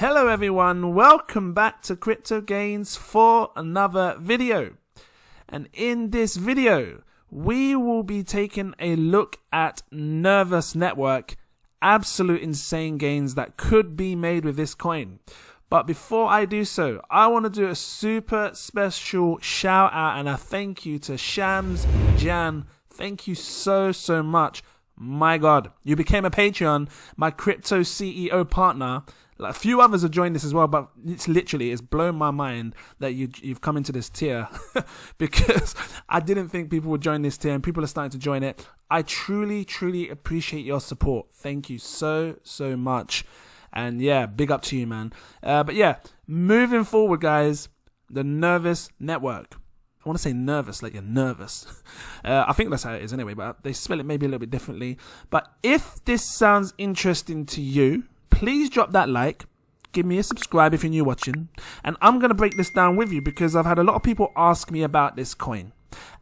Hello everyone, welcome back to Crypto Gains for another video. And in this video, we will be taking a look at Nervos Network, absolute insane gains that could be made with this coin. But before I do so, I want to do a super special shout out and a thank you to Shams Jan. Thank you so much. My God, you became a Patreon, my crypto CEO partner. Like, a few others have joined this as well, but it's blown my mind that you've come into this tier because I didn't think people would join this tier, and people are starting to join it. I truly appreciate your support. Thank you so much, and yeah, big up to you, man. But yeah, moving forward, guys, the Nervos Network. I want to say nervous, like you're nervous. I think that's how it is anyway, but they spell it maybe a little bit differently. But if this sounds interesting to you, please drop that like, give me a subscribe if you're new watching, and I'm going to break this down with you because I've had a lot of people ask me about this coin.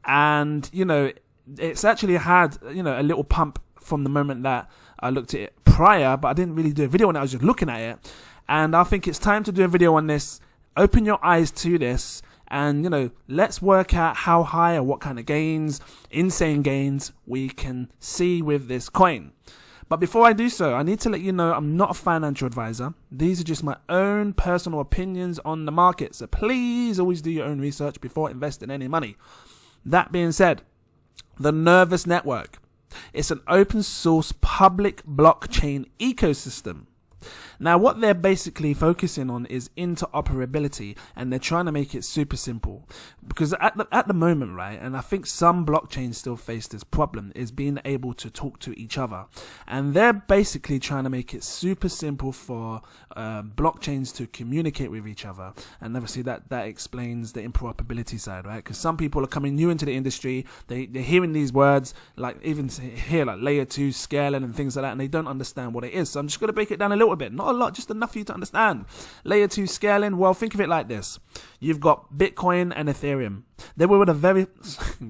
And, you know, it's actually had, you know, a little pump from the moment that I looked at it prior, but I didn't really do a video on it, I was just looking at it. And I think it's time to do a video on this, open your eyes to this, and, you know, let's work out how high or what kind of gains, insane gains, we can see with this coin. But before I do so, I need to let you know I'm not a financial advisor. These are just my own personal opinions on the market. So please always do your own research before investing any money. That being said, the Nervos Network. It's an open source public blockchain ecosystem. Now, what they're basically focusing on is interoperability, and they're trying to make it super simple. Because at the moment, right, and I think some blockchains still face this problem, is being able to talk to each other. And they're basically trying to make it super simple for blockchains to communicate with each other. And obviously that explains the interoperability side, right? Because some people are coming new into the industry, they're hearing these words, like even here, like layer 2 scaling and things like that, and they don't understand what it is. So I'm just going to break it down a little bit. Not a lot, just enough for you to understand. Layer 2 scaling, well, think of it like this. You've got Bitcoin and Ethereum. They were the very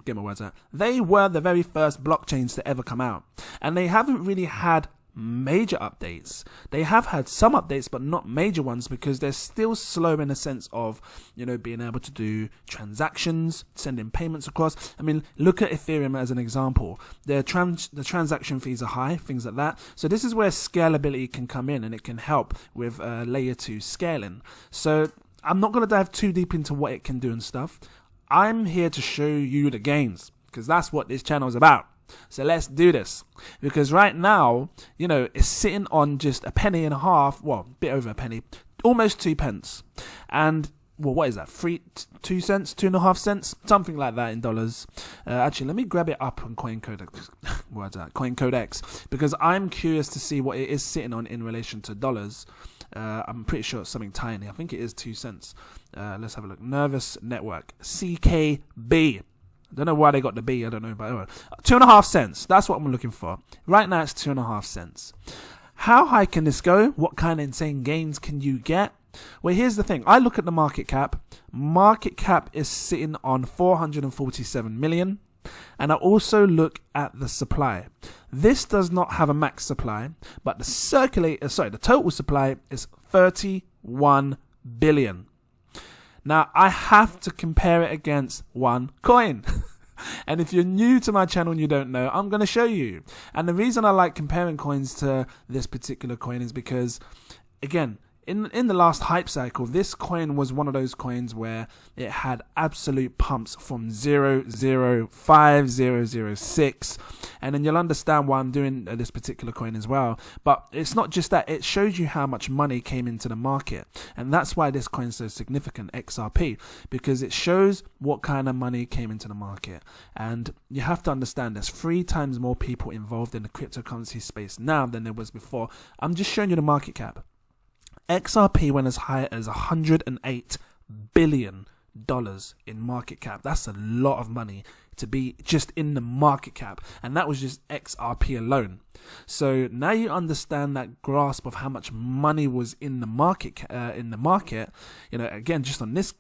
get my words out. They were the very first blockchains to ever come out. And they haven't really had major updates. They have had some updates, but not major ones, because they're still slow in the sense of, you know, being able to do transactions, sending payments across. I mean, look at Ethereum as an example. The transaction fees are high, things like that. So this is where scalability can come in, and it can help with layer 2 scaling. So I'm not going to dive too deep into what it can do and stuff. I'm here to show you the gains, because that's what this channel is about. So let's do this, because right now, you know, it's sitting on just a penny and a half, well, a bit over a penny, almost 2 pence. And, well, what is that, 2 cents, 2.5 cents, something like that in dollars. Actually, let me grab it up on CoinCodex, because I'm curious to see what it is sitting on in relation to dollars. I'm pretty sure it's something tiny. I think it is 2 cents. Let's have a look. Nervos Network, CKB. I don't know why they got the B, I don't know, but anyway. 2.5 cents, that's what I'm looking for. Right now it's 2.5 cents. How high can this go? What kind of insane gains can you get? Well, here's the thing. I look at the market cap. Market cap is sitting on 447 million. And I also look at the supply. This does not have a max supply, but the total supply is 31 billion. Now, I have to compare it against one coin. And if you're new to my channel and you don't know, I'm going to show you. And the reason I like comparing coins to this particular coin is because, again, in the last hype cycle, this coin was one of those coins where it had absolute pumps from 0.050, 0.006, and then you'll understand why I'm doing this particular coin as well. But it's not just that, it shows you how much money came into the market, and that's why this coin is so significant, XRP, because it shows what kind of money came into the market. And you have to understand there's 3 times more people involved in the cryptocurrency space now than there was before. I'm just showing you the market cap. XRP went as high as $108 billion in market cap. That's a lot of money to be just in the market cap, and that was just XRP alone. So now you understand that grasp of how much money was in the market. You know, again, just on this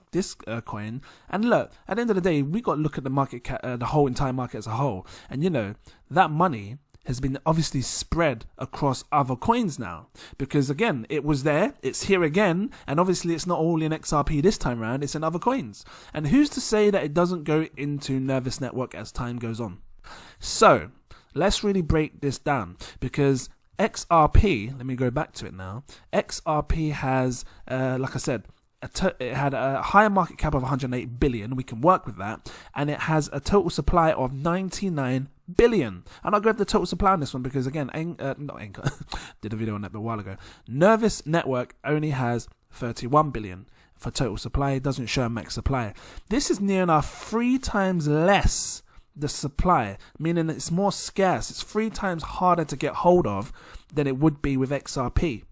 coin. And look, at the end of the day, we got to look at the market cap, the whole entire market as a whole. And you know, that money has been obviously spread across other coins now. Because again, it was there, it's here again, and obviously it's not all in XRP this time around, it's in other coins. And who's to say that it doesn't go into Nervos Network as time goes on? So, let's really break this down, because XRP, let me go back to it now, XRP has, like I said, it had a higher market cap of 108 billion. We can work with that, and it has a total supply of 99 billion. And I'll go with the total supply on this one because again, not Anchor did a video on that a while ago. Nervos Network only has 31 billion for total supply. It doesn't show a max supply. This is near enough 3 times less the supply, meaning it's more scarce. It's 3 times harder to get hold of than it would be with XRP.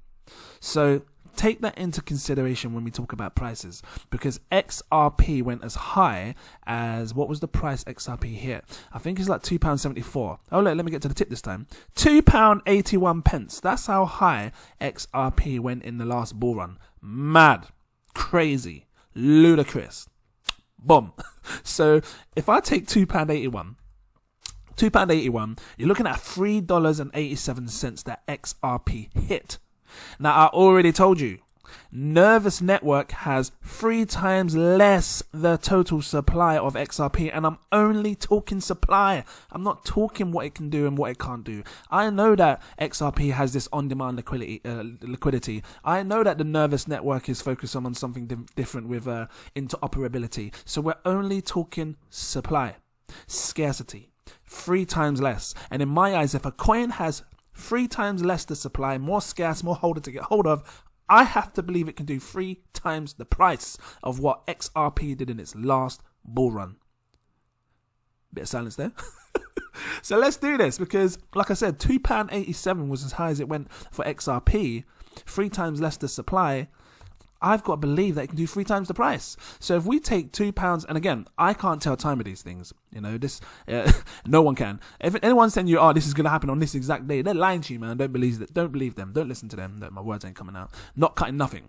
So take that into consideration when we talk about prices, because XRP went as high as, what was the price XRP hit? I think it's like £2.74. Oh, look, let me get to the tip this time. £2.81. That's how high XRP went in the last bull run. Mad, crazy, ludicrous. Boom. So if I take £2.81, you're looking at $3.87 that XRP hit. Now, I already told you, Nervos Network has 3 times less the total supply of XRP, and I'm only talking supply. I'm not talking what it can do and what it can't do. I know that XRP has this on-demand liquidity. I know that the Nervos Network is focused on something different with interoperability. So we're only talking supply, scarcity, 3 times less. And in my eyes, if a coin has 3 times less the supply, more scarce, more harder to get hold of, I have to believe it can do 3 times the price of what XRP did in its last bull run. Bit of silence there. So let's do this, because like I said, £2.87 was as high as it went for XRP, 3 times less the supply. I've got to believe that it can do 3 times the price. So if we take £2, and again, I can't tell time of these things. You know, this no one can. If anyone's saying you, this is going to happen on this exact day, they're lying to you, man. Don't believe that. Don't believe them. Don't listen to them. My words ain't coming out. Not cutting nothing.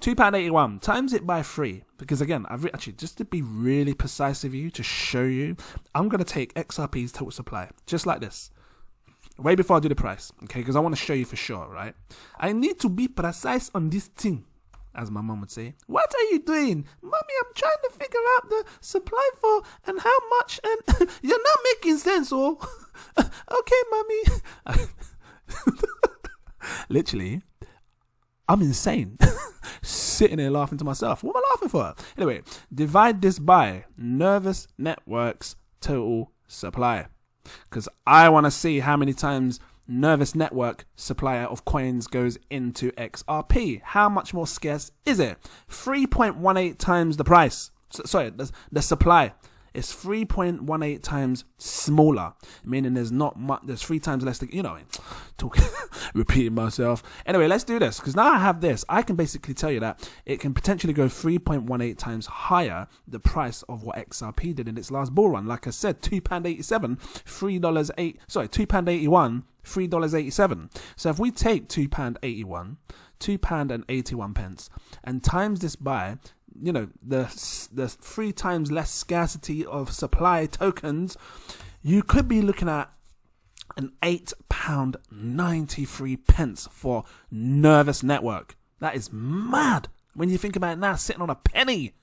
£2.81 times it by 3, because again, actually, just to be really precise with you, to show you, I'm going to take XRP's total supply just like this. Way before I do the price, okay? Because I want to show you for sure, right? I need to be precise on this thing. As my mom would say, what are you doing? Mommy, I'm trying to figure out the supply for and how much, and you're not making sense, oh. Okay, mommy. Literally, I'm insane. Sitting there laughing to myself. What am I laughing for? Anyway, divide this by Nervos Network's total supply. Because I want to see how many times Nervos Network supplier of coins goes into XRP. How much more scarce is it? 3.18 times the price. Sorry, the supply is 3.18 times smaller, meaning there's not much. There's 3 times less. Talking, repeating myself. Anyway, let's do this, because now I have this. I can basically tell you that it can potentially go 3.18 times higher the price of what XRP did in its last bull run. Like I said, £2.87, £2.81. $3.87. So if we take £2.81, £2.81, and times this by, the 3 times less scarcity of supply tokens, you could be looking at an £8.93 for Nervos Network. That is mad when you think about it now, sitting on a penny.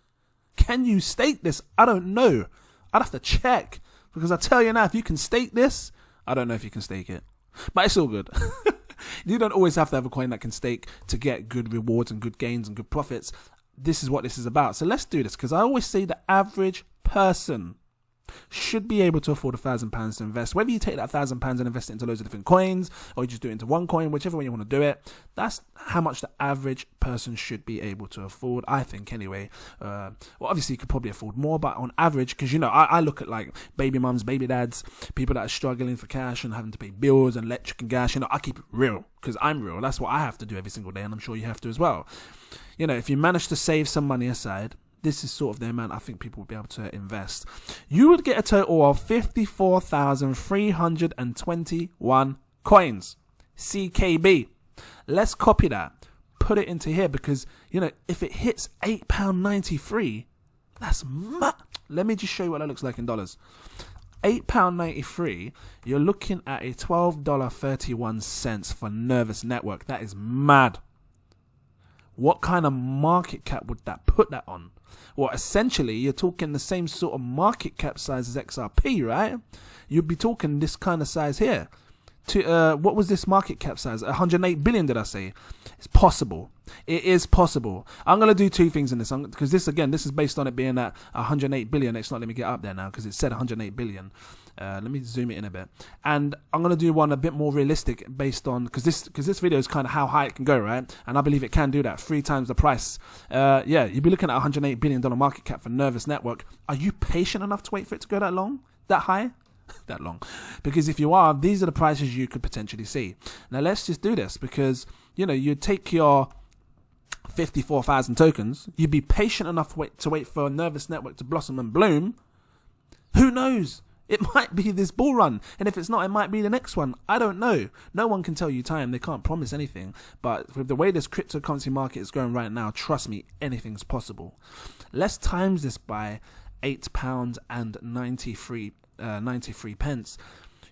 Can you stake this? I don't know. I'd have to check, because I tell you now, if you can stake this, I don't know if you can stake it. But it's all good. You don't always have to have a coin that can stake to get good rewards and good gains and good profits. This is what this is about. So let's do this, because I always say the average person should be able to afford £1,000 to invest. Whether you take that £1,000 and invest it into loads of different coins, or you just do it into one coin, whichever way you want to do it, that's how much the average person should be able to afford, I think, anyway. Well, obviously you could probably afford more, but on average, because I look at like baby mums, baby dads, people that are struggling for cash and having to pay bills and electric and gas. I keep it real, because I'm real. That's what I have to do every single day, and I'm sure you have to as well. If you manage to save some money aside, this is sort of the amount I think people would be able to invest. You would get a total of 54,321 coins. CKB. Let's copy that. Put it into here, because, if it hits £8.93, that's mad. Let me just show you what that looks like in dollars. £8.93, you're looking at a $12.31 for Nervos Network. That is mad. What kind of market cap would that put that on? Well, essentially, you're talking the same sort of market cap size as XRP, right? You'd be talking this kind of size here. What was this market cap size? 108 billion, did I say? It's possible. It is possible. I'm going to do two things in this, because this is based on it being at 108 billion. It's not, let me get up there now, because it said 108 billion. Let me zoom it in a bit. And I'm going to do one a bit more realistic based on, because this video is kind of how high it can go, right? And I believe it can do that, 3 times the price. Yeah, you'd be looking at $108 billion market cap for Nervos Network. Are you patient enough to wait for it to go that long? That high? That long? Because if you are, these are the prices you could potentially see. Now let's just do this, because, you know, you take your 54,000 tokens, you'd be patient enough to wait for Nervos Network to blossom and bloom. Who knows? It might be this bull run, and if it's not, it might be the next one. I don't know. No one can tell you time. They can't promise anything. But with the way this cryptocurrency market is going right now, trust me, anything's possible. Let's times this by £8.93. 93 pence.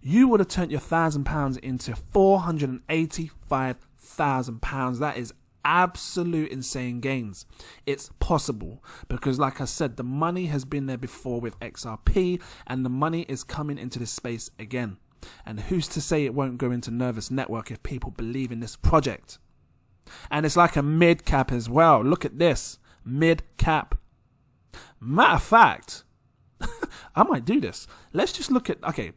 You would have turned your £1,000 into £485,000. That is absolute insane gains. It's possible because, like I said, the money has been there before with XRP, and the money is coming into this space again. And who's to say it won't go into Nervos Network if people believe in this project? And it's like a mid cap as well. Look at this, mid cap. Matter of fact, I might do this. Let's just look at, okay,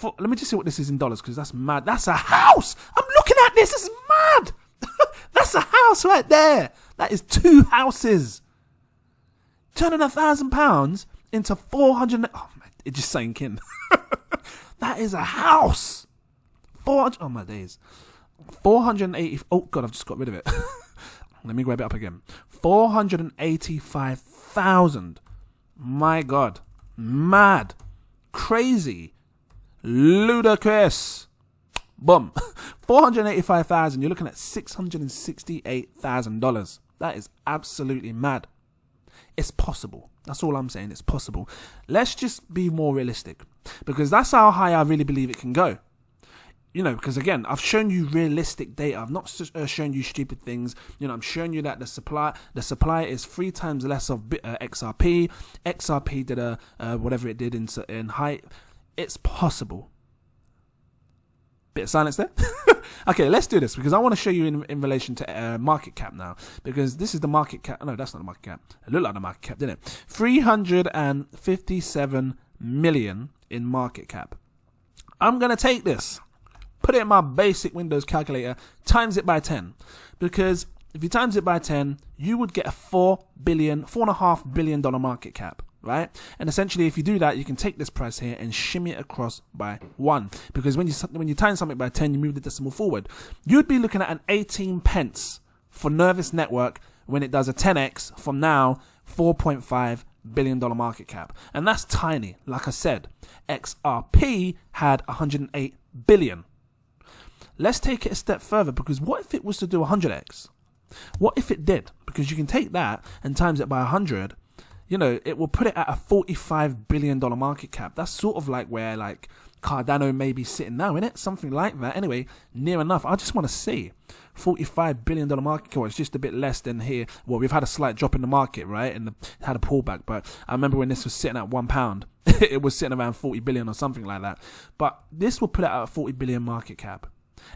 let me just see what this is in dollars, because that's mad. That's a house. I'm looking at this. This is mad. That's a house right there. That is 2 houses. Turning £1,000 into 400. Oh man, it just sank in. That is a house. 400. Oh my days. 480. Oh God, I've just got rid of it. Let me grab it up again. 485,000. My God. Mad. Crazy. Ludicrous. Boom. 485,000. You're looking at $668,000. That is absolutely mad. It's possible. That's all I'm saying. It's possible. Let's just be more realistic, because that's how high I really believe it can go. You know, because again, I've shown you realistic data. I've not shown you stupid things. You know, I'm showing you that the supply is 3 times less of XRP. XRP did whatever it did in height. It's possible. Bit of silence there. Okay, let's do this, because I want to show you in relation to market cap now, because this is the market cap. No, that's not the market cap. It looked like the market cap, didn't it? 357 million in market cap. I'm going to take this, put it in my basic Windows calculator, times it by 10. Because if you times it by 10, you would get a $4.5 billion market cap, right? And essentially, if you do that, you can take this price here and shimmy it across by 1. Because when you times something by 10, you move the decimal forward. You'd be looking at an 18 pence for Nervos Network when it does a 10x from now, $4.5 billion market cap. And that's tiny. Like I said, XRP had 108 billion. Let's take it a step further, because what if it was to do 100x? What if it did? Because you can take that and times it by 100. You know, it will put it at a $45 billion market cap. That's sort of like where like Cardano may be sitting now, innit? Something like that. Anyway, near enough. I just want to see $45 billion market cap. It's just a bit less than here. Well, we've had a slight drop in the market, right? And had a pullback. But I remember when this was sitting at £1, it was sitting around 40 billion or something like that. But this will put it at a 40 billion market cap.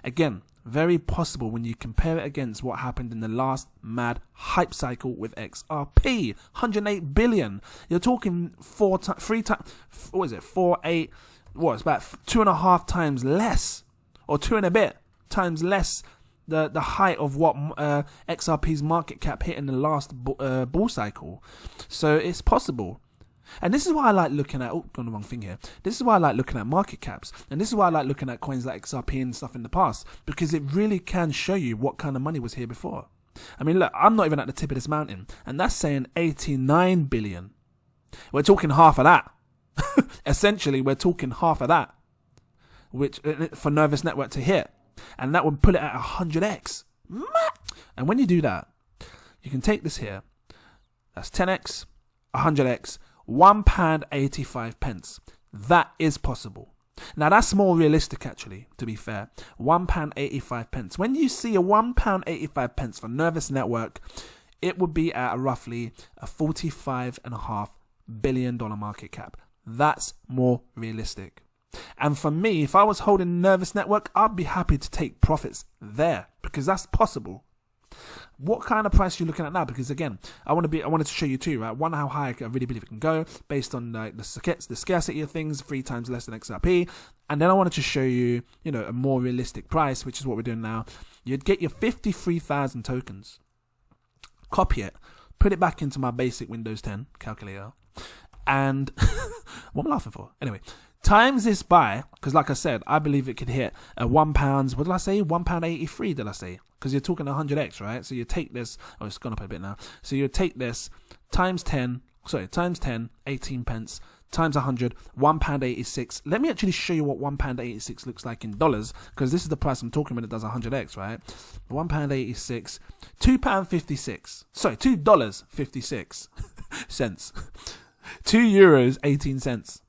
Again, very possible when you compare it against what happened in the last mad hype cycle with XRP. 108 billion. You're talking 4 times, 3 times, what is it? 4, 8, what? It's about 2.5 times less, or 2 and a bit times less the height of what XRP's market cap hit in the last bull cycle. So it's possible. And this is why I like looking at, got the wrong thing here. This is why I like looking at market caps. And this is why I like looking at coins like XRP and stuff in the past, because it really can show you what kind of money was here before. I mean, look, I'm not even at the tip of this mountain, and that's saying 89 billion. We're talking half of that. Essentially, we're talking half of that, which for Nervos Network to hit. And that would put it at 100x. And when you do that, you can take this here. That's 10x, 100x, £1.85. That is possible. Now that's more realistic actually, to be fair. £1.85. When you see a £1.85 for Nervos Network, it would be at roughly a $45.5 billion market cap. That's more realistic. And for me, if I was holding Nervos Network, I'd be happy to take profits there because that's possible. What kind of price are you looking at now? Because again, I wanted to show you too, right? One, how high I really believe it can go based on the scarcity of things, 3 times less than XRP. And then I wanted to show you, a more realistic price, which is what we're doing now. You'd get your 53,000 tokens, copy it, put it back into my basic Windows 10 calculator, and what am I laughing for? Anyway, times this by, because like I said, I believe it could hit a £1. What did I say? £1.83, did I say? Because you're talking 100x, right? So you take this, it's gone up a bit now. So you take this times 10, 18 pence, times 100, £1.86. Let me actually show you what £1.86 looks like in dollars, because this is the price I'm talking when it does 100x, right? £1.86, £2.56. Sorry, $2.56 cents. €2, 18 cents.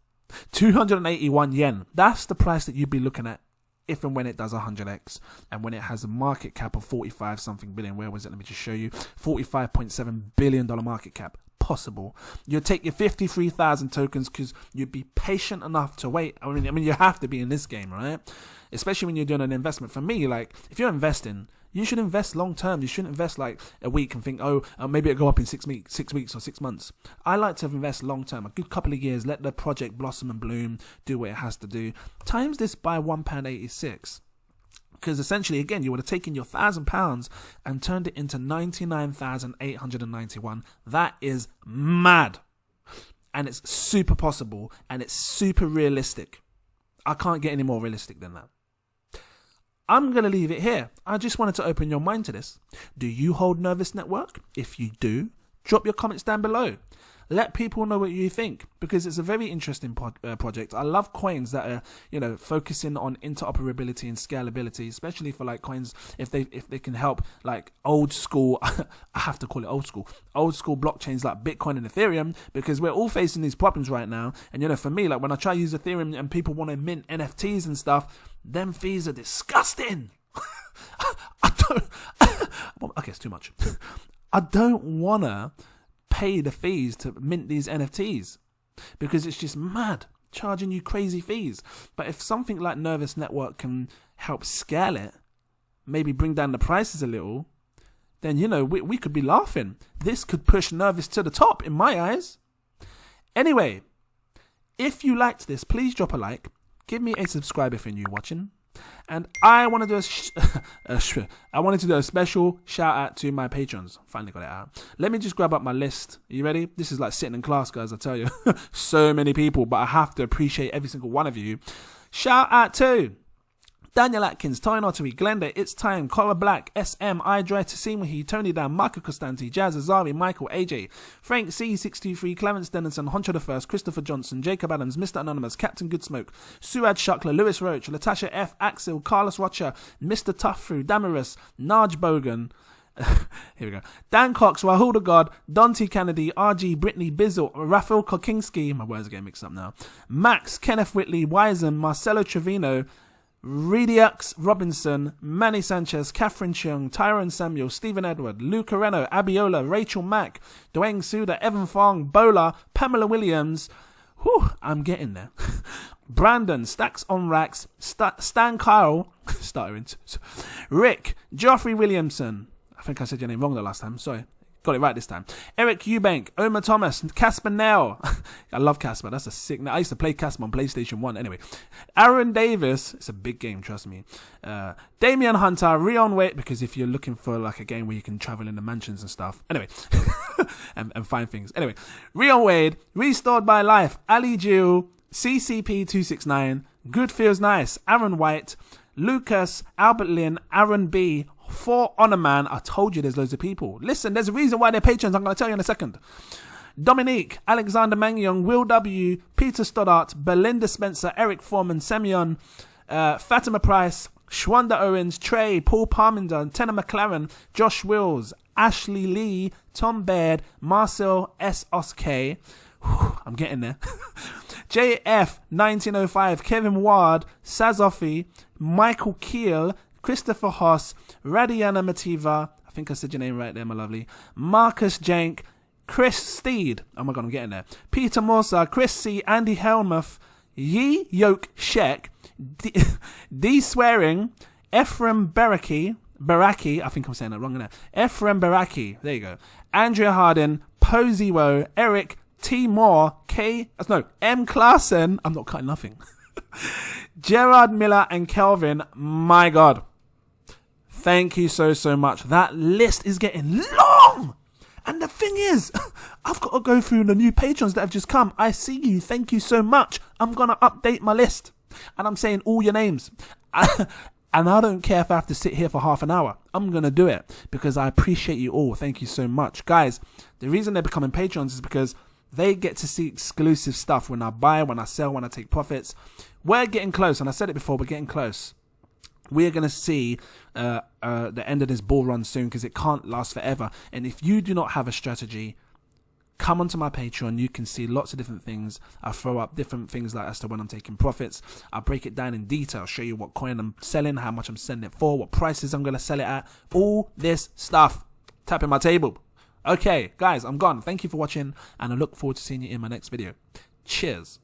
281 yen. That's the price that you'd be looking at if and when it does 100x, and when it has a market cap of 45 something billion. Where was it? Let me just show you. $45.7 billion market cap. Possible. You'll take your 53,000 tokens because you'd be patient enough to wait. I mean, you have to be in this game, right? Especially when you're doing an investment. For me, like, if you're investing, you should invest long term. You shouldn't invest like a week and think, maybe it'll go up in 6 weeks or 6 months. I like to invest long term, a good couple of years, let the project blossom and bloom, do what it has to do. Times this by £1.86. Because essentially, again, you would have taken your £1,000 and turned it into 99,891. That is mad. And it's super possible and it's super realistic. I can't get any more realistic than that. I'm going to leave it here. I just wanted to open your mind to this. Do you hold Nervos Network? If you do, drop your comments down below. Let people know what you think, because it's a very interesting project. I love coins that are, focusing on interoperability and scalability, especially for like coins if they can help like old school. I have to call it old school blockchains like Bitcoin and Ethereum, because we're all facing these problems right now. And for me, like when I try to use Ethereum and people want to mint NFTs and stuff, them fees are disgusting. Okay, it's too much. I don't wanna pay the fees to mint these NFTs because it's just mad, charging you crazy fees. But if something like Nervos Network can help scale it, maybe bring down the prices a little, then we could be laughing. This could push Nervos to the top in my eyes. Anyway, if you liked this, please drop a like, give me a subscribe if you're new watching. And I want to do a special shout out to my patrons. Finally got it out. Let me just grab up my list. Are you ready? This is like sitting in class, guys. I tell you, so many people, but I have to appreciate every single one of you. Shout out to Daniel Atkins, Toyin Oteri, Glenda, It's Time, Kora Black, SM, iDan, Tehseen Waheed, Tony Dan, Michail Costante, Jazz, Azzawi, Michael, AJ, Frank C623, Clarence Dennison, Huncho Da First, Christopher Johnson, Jacob Adams, Mr. Anonymous, Captain Goodsmoke, Suraj Shukla, Lewis Roach, Latasha F, Axel, Carlos Rocha, Mr. Tuffru, Damaris, Naj Bogan, here we go, Dan Cox, Rahul the God, Dante Kennedy, RG, Brittany Bizzle, Raphael Kokinski, my words are getting mixed up now, Max, Kenneth Whitley, Wiseman, Marcelo Trevino, Rediux Robinson, Manny Sanchez, Catherine Chung, Tyrone Samuel, Stephen Edward, Luca Reno, Abiola, Rachel Mack, Dwayne Suda, Evan Fong, Bola, Pamela Williams. Whew, I'm getting there. Brandon, Stacks on Racks, Stan Kyle, Rick, Geoffrey Williamson. I think I said your name wrong the last time. Sorry. Got it right this time. Eric Eubank, Omar Thomas, Casper Nell. I love Casper. That's a sick name. I used to play Casper on PlayStation 1. Anyway. Aaron Davis. It's a big game, trust me. Damian Hunter, Rion Wait, because if you're looking for like a game where you can travel in the mansions and stuff. Anyway. and find things. Anyway. Rion Wade, Restored by Life, Ali Jill, CCP269, Good Feels Nice, Aaron White, Lucas, Albert Lynn, Aaron B, For Honor Man. I told you there's loads of people. Listen, there's a reason why they're patrons. I'm going to tell you in a second. Dominique, Alexander Mangyong, Will W, Peter Stoddart, Belinda Spencer, Eric Foreman, Semyon, Fatima Price, Shwanda Owens, Trey, Paul Parminder, Tenna McLaren, Josh Wills, Ashley Lee, Tom Baird, Marcel S. Oskay. I'm getting there. JF1905, Kevin Ward, Sazofi, Michael Keel, Christopher Hoss, Radiana Mativa, I think I said your name right there, my lovely, Marcus Jank, Chris Steed, oh my god, I'm getting there, Peter Morsa, Chris C, Andy Helmuth, Yi Yoke Shek, D Swearing, Ephraim Baraki, I think I'm saying that wrong, isn't it? Ephraim Baraki, there you go, Andrea Harden, Poziwo, Eric, T Moore, M Klassen, I'm not cutting nothing, Gerard Miller and Kelvin, my god. Thank you so much. That list is getting long. And the thing is, I've got to go through the new patrons that have just come. I see you. Thank you so much. I'm going to update my list. And I'm saying all your names. And I don't care if I have to sit here for half an hour. I'm going to do it because I appreciate you all. Thank you so much. Guys, the reason they're becoming patrons is because they get to see exclusive stuff when I buy, when I sell, when I take profits. We're getting close. And I said it before, we're getting close. We're going to see the end of this bull run soon because it can't last forever. And if you do not have a strategy, come onto my Patreon. You can see lots of different things. I throw up different things like as to when I'm taking profits. I break it down in detail, show you what coin I'm selling, how much I'm selling it for, what prices I'm going to sell it at. All this stuff. Tapping my table. Okay, guys, I'm gone. Thank you for watching and I look forward to seeing you in my next video. Cheers.